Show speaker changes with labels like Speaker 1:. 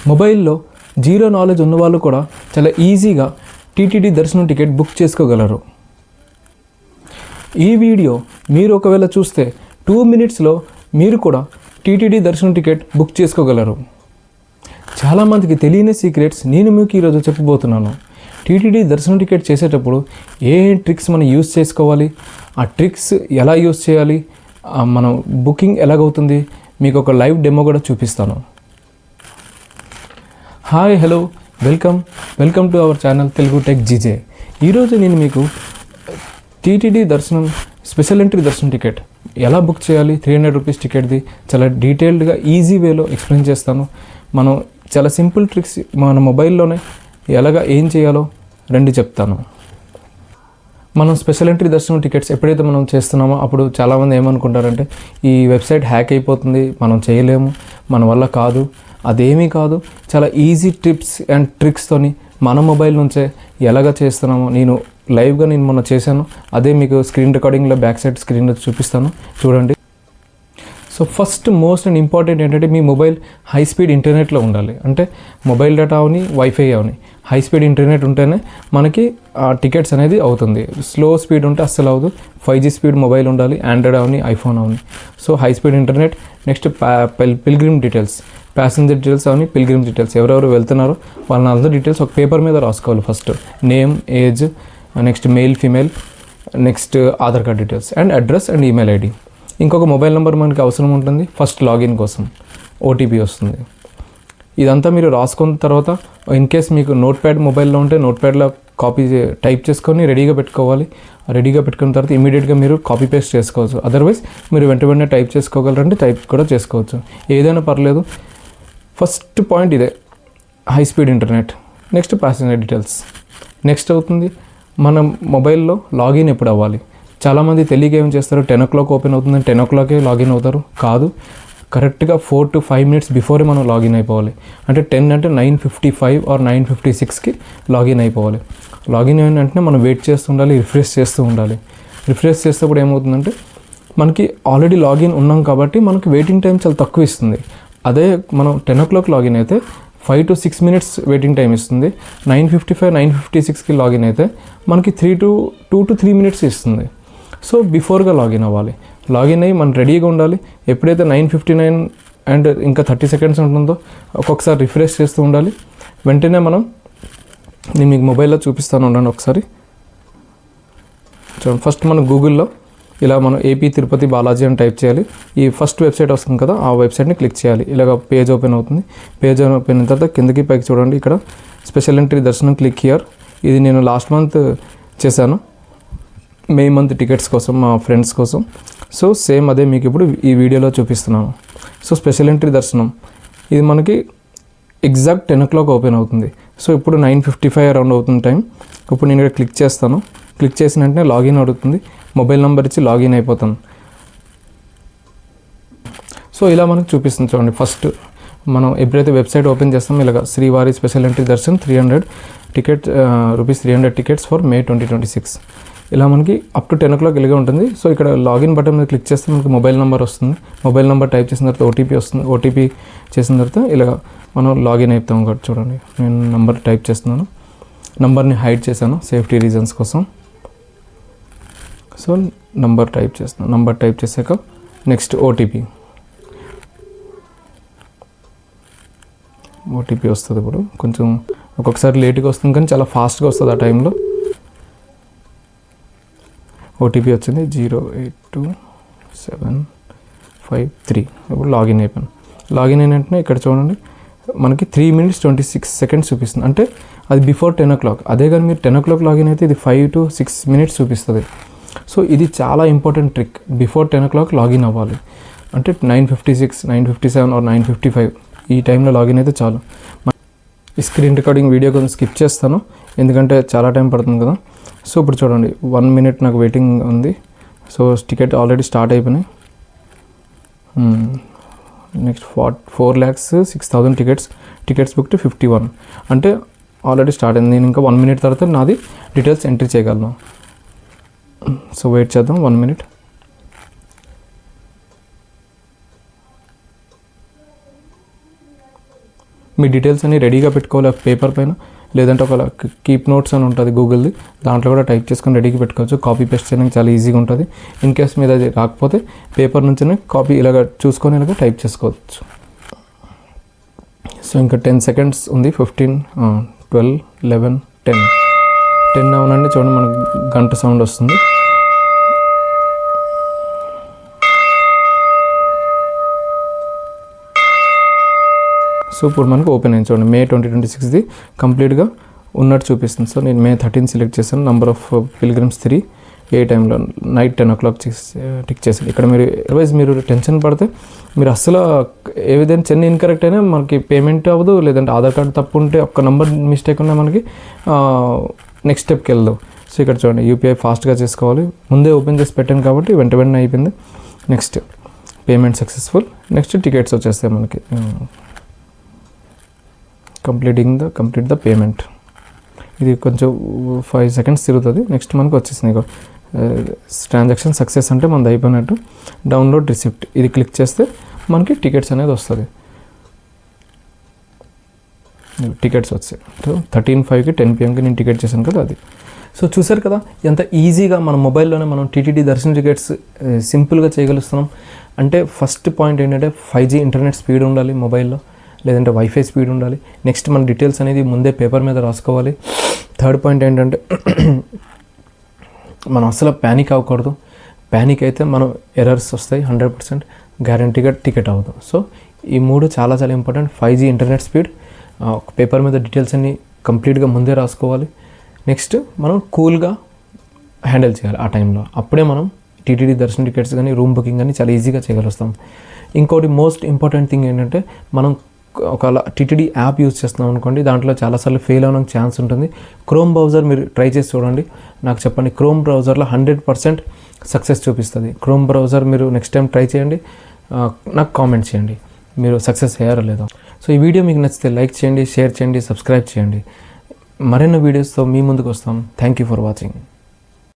Speaker 1: మొబైల్లో zero knowledge ఉన్నవాళ్ళు కూడా చాలా ఈజీగా టీటీడీ దర్శనం టికెట్ బుక్ చేసుకోగలరు. ఈ వీడియో మీరు ఒకవేళ చూస్తే 2 మినిట్స్లో మీరు కూడా టీటీడీ దర్శనం టికెట్ బుక్ చేసుకోగలరు. చాలామందికి తెలియని సీక్రెట్స్ నేను మీకు ఈరోజు చెప్పబోతున్నాను. టీటీడీ దర్శనం టికెట్ చేసేటప్పుడు ఏ ట్రిక్స్ మనం యూస్ చేసుకోవాలి, ఆ ట్రిక్స్ ఎలా యూస్ చేయాలి, మనం బుకింగ్ ఎలాగవుతుంది, మీకు ఒక లైవ్ డెమో కూడా చూపిస్తాను. Hi, hello, welcome to our channel Telugu tech GJ. ఈరోజు నేను మీకు టీటీడీ దర్శనం స్పెషల్ ఎంట్రీ దర్శనం టికెట్ ఎలా బుక్ చేయాలి, 300 రూపీస్ టికెట్ది చాలా డీటెయిల్డ్గా ఈజీ వేలో ఎక్స్ప్లెయిన్ చేస్తాను. మనం చాలా సింపుల్ ట్రిక్స్ మన మొబైల్లోనే ఎలాగా ఏం చేయాలో రండి చెప్తాను. మనం స్పెషల్ ఎంట్రీ దర్శనం టికెట్స్ ఎప్పుడైతే మనం చేస్తున్నామో అప్పుడు చాలామంది ఏమనుకుంటారంటే ఈ వెబ్సైట్ హ్యాక్ అయిపోతుంది, మనం చేయలేము, మన వల్ల కాదు. అదేమీ కాదు. చాలా ఈజీ టిప్స్ అండ్ ట్రిక్స్తోని మన మొబైల్ నుంచే ఎలాగ చేస్తున్నామో నేను లైవ్గా మొన్న చేశాను. అదే మీకు స్క్రీన్ రికార్డింగ్లో బ్యాక్ సైడ్ స్క్రీన్లో చూపిస్తాను, చూడండి. So first most and important ఏంటంటే మీ మొబైల్ హై స్పీడ్ ఇంటర్నెట్లో ఉండాలి. అంటే మొబైల్ డేటా అవని, వైఫై అవని, హై స్పీడ్ ఇంటర్నెట్ ఉంటేనే మనకి ఆ టికెట్స్ అనేది అవుతుంది. స్లో స్పీడ్ ఉంటే అస్సలు అవ్వదు. 5G స్పీడ్ మొబైల్ ఉండాలి, ఆండ్రాయిడ్ అవని, ఐఫోన్ అవని. So high speed internet. Next pilgrim details, passenger details అవని, పిల్గ్రిమ్ డీటెయిల్స్, ఎవరెవరు వెళ్తున్నారో వాళ్ళ అందరూ డీటెయిల్స్ ఒక పేపర్ మీద రాసుకోవాలి. First name, age, next male, female, next Aadhaar card details and address and email ID. ఇంకొక మొబైల్ నెంబర్ మనకి అవసరం ఉంటుంది ఫస్ట్ లాగిన్ కోసం, ఓటీపీ వస్తుంది. ఇదంతా మీరు రాసుకున్న తర్వాత ఇన్ కేస్ మీకు నోట్ ప్యాడ్ మొబైల్లో ఉంటే నోట్ ప్యాడ్లో కాపీ టైప్ చేసుకొని రెడీగా పెట్టుకోవాలి. రెడీగా పెట్టుకున్న తర్వాత ఇమీడియట్గా మీరు కాపీ పేస్ట్ చేసుకోవచ్చు. అదర్వైజ్ మీరు వెంటనే టైప్ చేసుకోగలరంటే టైప్ కూడా చేసుకోవచ్చు, ఏదైనా పర్లేదు. ఫస్ట్ పాయింట్ ఇదే, high speed internet. Next passenger details. Next అవుతుంది మనం మొబైల్లో లాగిన్ ఎప్పుడు అవ్వాలి. చాలామంది తెలియక ఏం చేస్తారు, 10 o'clock ఓపెన్ అవుతుందని 10 o'clock లాగిన్ అవుతారు. కాదు, కరెక్ట్గా 4 to 5 minutes బిఫోరే మనం లాగిన్ అయిపోవాలి. అంటే 10 అంటే 9:55 or 9:56కి లాగిన్ అయిపోవాలి. లాగిన్ అయిన వెంటనే మనం వెయిట్ చేస్తూ ఉండాలి, రిఫ్రెష్ చేస్తూ ఉండాలి. రిఫ్రెష్ చేసేటప్పుడు ఏమవుతుందంటే మనకి ఆల్రెడీ లాగిన్ ఉన్నాం కాబట్టి మనకి వెయిటింగ్ టైం చాలా తక్కువ ఇస్తుంది. అదే మనం 10 o'clock లాగిన్ అయితే 5 to 6 minutes వెయిటింగ్ టైం ఇస్తుంది. 9:55, 9:56కి లాగిన్ అయితే మనకి 2 to 3 minutes ఇస్తుంది. సో బిఫోర్గా లాగిన్ అవ్వాలి. లాగిన్ అయ్యి మనం రెడీగా ఉండాలి. ఎప్పుడైతే 9:59 అండ్ ఇంకా 30 seconds ఉంటుందో ఒక్కొక్కసారి రిఫ్రెష్ చేస్తూ ఉండాలి. వెంటనే నేను మీకు మొబైల్లో చూపిస్తాను, ఉండండి ఒకసారి చూడండి. ఫస్ట్ మనం గూగుల్లో ఇలా మనం ఏపీ తిరుపతి బాలాజీ అని టైప్ చేయాలి. ఈ ఫస్ట్ వెబ్సైట్ వస్తుంది కదా, ఆ వెబ్సైట్ని క్లిక్ చేయాలి. ఇలాగ పేజ్ ఓపెన్ అవుతుంది. పేజ్ ఓపెన్ అయిన తర్వాత కిందకి పైకి చూడండి, ఇక్కడ స్పెషల్ ఎంట్రీ దర్శనం క్లిక్ హియర్. ఇది నేను లాస్ట్ మంత్ చేశాను, మే మంత్ టికెట్స్ కోసం, మా ఫ్రెండ్స్ కోసం. సో సేమ్ అదే మీకు ఇప్పుడు ఈ వీడియోలో చూపిస్తున్నాను. సో స్పెషల్ ఎంట్రీ దర్శనం ఇది మనకి ఎగ్జాక్ట్ 10 o'clock ఓపెన్ అవుతుంది. సో ఇప్పుడు 9:55 అరౌండ్ అవుతుంది టైం. ఇప్పుడు నేను ఇక్కడ క్లిక్ చేస్తాను. క్లిక్ చేసిన వెంటనే లాగిన్ అడుగుతుంది. మొబైల్ నెంబర్ ఇచ్చి లాగిన్ అయిపోతాను. సో ఇలా మనకు చూపిస్తుంది చూడండి. ఫస్ట్ మనం ఎప్పుడైతే వెబ్సైట్ ఓపెన్ చేస్తామో ఇలాగ శ్రీవారి special entry Darshan 300 ticket rupees 300 tickets for May 2026 ఇలా మనకి అప్ టు 10 o'clock ఇలాగే ఉంటుంది. సో ఇక్కడ లాగిన్ బటన్ మీద క్లిక్ చేస్తే మనకి మొబైల్ నెంబర్ వస్తుంది. మొబైల్ నెంబర్ టైప్ చేసిన తర్వాత ఓటీపీ వస్తుంది. ఓటీపీ చేసిన తర్వాత ఇలా మనం లాగిన్ అయిపోతాం. కాబట్టి చూడండి, నేను నెంబర్ టైప్ చేస్తున్నాను. నెంబర్ని హైడ్ చేశాను సేఫ్టీ రీజన్స్ కోసం. సో నెంబర్ టైప్ చేస్తున్నాను. నెంబర్ టైప్ చేశాక నెక్స్ట్ ఓటీపీ వస్తుంది. ఇప్పుడు కొంచెం ఒక్కొక్కసారి లేట్గా వస్తుంది కానీ చాలా ఫాస్ట్గా వస్తుంది ఆ టైంలో. ఓటీపీ వచ్చింది 082753. ఇప్పుడు లాగిన్ అయిపోయాను. లాగిన్ అయిన వెంటనే ఇక్కడ చూడండి మనకి 3 minutes 26 seconds చూపిస్తుంది. అంటే అది బిఫోర్ 10 o'clock. అదే కానీ మీరు 10 o'clock లాగిన్ అయితే ఇది 5 to 6 minutes చూపిస్తుంది. సో ఇది చాలా important trick. Before 10 o'clock login అవ్వాలి. అంటే 9:56, 9:57 or 9:55 ఈ టైంలో లాగిన్ అయితే చాలు. ఈ స్క్రీన్ రికార్డింగ్ వీడియో కొంచెం స్కిప్ చేస్తాను ఎందుకంటే చాలా టైం పడుతుంది కదా. సో ఇప్పుడు చూడండి 1 minute నాకు వెయిటింగ్ ఉంది. సో టికెట్ ఆల్రెడీ స్టార్ట్ అయిపోయినాయి. నెక్స్ట్ 4,06,000 టికెట్స్ బుక్ టు 51 అంటే ఆల్రెడీ స్టార్ట్ అయింది. నేను ఇంకా 1 minute తర్వాత నాది డీటెయిల్స్ ఎంట్రీ చేయగలను. సో వెయిట్ చేద్దాం 1 minute. మీ డీటెయిల్స్ అన్ని రెడీగా పెట్టుకోవాలి పేపర్ పైన, లేదంటే ఒక కీప్ నోట్స్ అని ఉంటుంది గూగుల్ది, దాంట్లో కూడా టైప్ చేసుకొని రెడీగా పెట్టుకోవచ్చు. కాపీ పేస్ట్ చేయడానికి చాలా ఈజీగా ఉంటుంది. ఇన్ కేస్ మీద అది రాకపోతే పేపర్ నుంచినే కాపీ ఇలాగ చూసుకొని ఇలాగ టైప్ చేసుకోవచ్చు. సో ఇంకా 10 సెకండ్స్ ఉంది. 15, 12, 11, 10 అవునండి. చూడండి మనకు గంట సౌండ్ వస్తుంది. సో ఇప్పుడు మనకు ఓపెన్ అయింది చూడండి. మే 2026ది కంప్లీట్గా ఉన్నట్టు చూపిస్తుంది. సో నేను మే 13 సెలెక్ట్ చేశాను. నంబర్ ఆఫ్ పిల్గ్రిమ్స్ 3, ఏ టైంలో నైట్ 10 o'clock టిక్ చేశాను. ఇక్కడ మీరు అదర్వైజ్ మీరు టెన్షన్ పడితే మీరు అస్సలు ఏ విధంగా చిన్న ఇన్కరెక్ట్ అయినా మనకి పేమెంట్ అవ్వదు, లేదంటే ఆధార్ కార్డు తప్పు ఉంటే ఒక్క నెంబర్ మిస్టేక్ ఉన్నా మనకి నెక్స్ట్ స్టెప్కి వెళ్దాం. సో ఇక్కడ చూడండి యూపీఐ ఫాస్ట్గా చేసుకోవాలి. ముందే ఓపెన్ చేసి పెట్టాను కాబట్టి వెంటనే అయిపోయింది. Next payment successful. Next tickets వచ్చేస్తాయి మనకి. Complete the payment. ఇది కొంచెం 5 seconds తిరుగుతుంది. నెక్స్ట్ మనకు వచ్చేసింది ఇక ట్రాన్సాక్షన్ సక్సెస్ అంటే మనది అయిపోయినట్టు. డౌన్లోడ్ రిసిప్ట్ ఇది క్లిక్ చేస్తే మనకి టికెట్స్ అనేది వస్తుంది. టికెట్స్ వచ్చాయి. సో 13/5కి 10 PM నేను టికెట్ చేశాను కదా అది. సో చూసారు కదా ఎంత ఈజీగా మన మొబైల్లోనే మనం టీటీడీ దర్శన్ టికెట్స్ సింపుల్గా చేయగలుగుతున్నాం. అంటే ఫస్ట్ పాయింట్ ఏంటంటే 5G ఇంటర్నెట్ స్పీడ్ ఉండాలి మొబైల్లో, లేదంటే వైఫై స్పీడ్ ఉండాలి. నెక్స్ట్ మన డీటెయిల్స్ అనేది ముందే పేపర్ మీద రాసుకోవాలి. థర్డ్ పాయింట్ ఏంటంటే మనం అసలు ప్యానిక్ అవ్వకూడదు. ప్యానిక్ అయితే మనం ఎర్రర్స్ వస్తాయి, 100% గ్యారంటీగా టికెట్ అవ్వదు. సో ఈ 3 చాలా చాలా important. 5G internet speed, paper మీద డీటెయిల్స్ అన్ని కంప్లీట్గా ముందే రాసుకోవాలి. నెక్స్ట్ మనం కూల్గా హ్యాండిల్ చేయాలి ఆ టైంలో. అప్పుడే మనం టీటీడీ దర్శన్ టికెట్స్ కానీ రూమ్ బుకింగ్ కానీ చాలా ఈజీగా చేయగలుగుతాం. ఇంకోటి మోస్ట్ ఇంపార్టెంట్ థింగ్ ఏంటంటే మనం ఒకవేళ టీటీడీ యాప్ యూజ్ చేస్తున్నాం అనుకోండి, దాంట్లో చాలాసార్లు ఫెయిల్ అవ్వడానికి ఛాన్స్ ఉంటుంది. క్రోమ్ బ్రౌజర్ మీరు ట్రై చేసి చూడండి. నాకు చెప్పండి, క్రోమ్ బ్రౌజర్లో 100% సక్సెస్ చూపిస్తుంది. క్రోమ్ బ్రౌజర్ మీరు నెక్స్ట్ టైం ట్రై చేయండి, నాకు కామెంట్ చేయండి మీరు సక్సెస్ అయ్యారో లేదో. సో ఈ వీడియో మీకు నచ్చితే లైక్ చేయండి, షేర్ చేయండి, సబ్స్క్రైబ్ చేయండి. మరిన్ని వీడియోస్తో మీ ముందుకు వస్తాం. Thank you for watching.